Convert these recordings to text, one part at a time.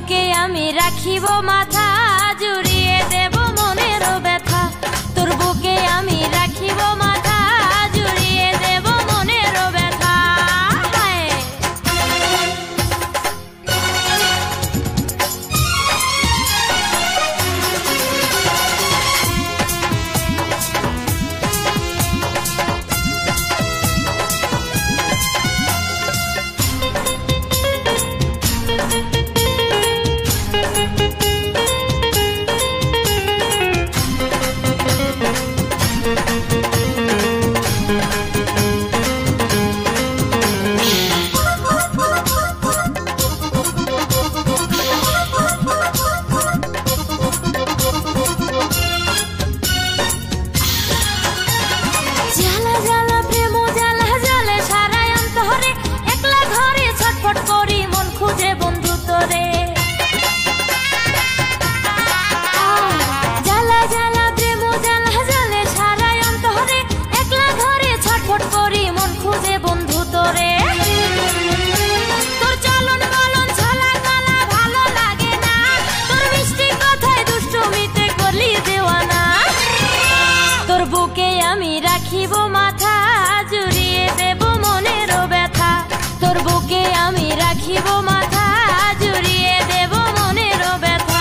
বুকে আমি রাখিব মাথা, জুড়িয়ে দেব মনের ব্যথা। তোর বুকে আমি রাখিব মাথা, জুড়িয়ে দেব মনের ব্যথা। বুকে আমি রাখিব মাথা, জুড়িয়ে দেব মনের ব্যথা। তোর বুকে আমি রাখিব মাথা, জুড়িয়ে দেব মনের ব্যথা।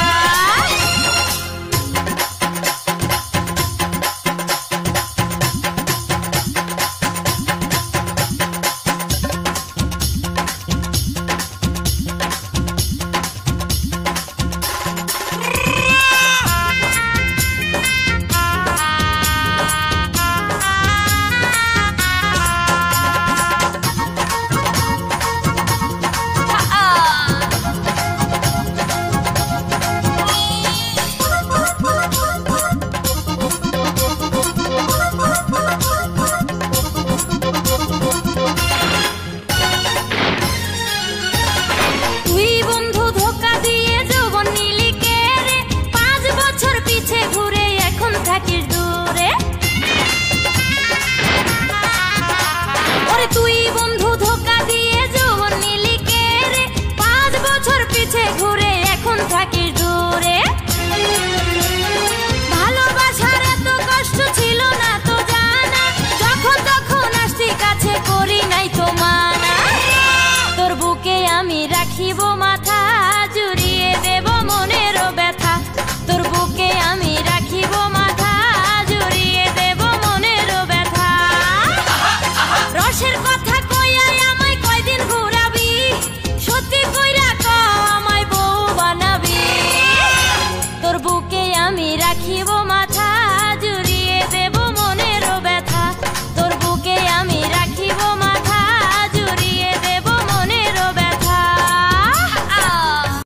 রাখিব মাথা, জুড়িয়ে দেব মনের ব্যথা। তোর বুকে আমি রাখিব মাথা, জুড়িয়ে দেব মনের ব্যথা। রসের কথা কইয়াই আমায় কয়দিন ঘুরাবি, সত্যি কইরা কও আমায় বউ বানাবি। তোর বুকে আমি রাখিব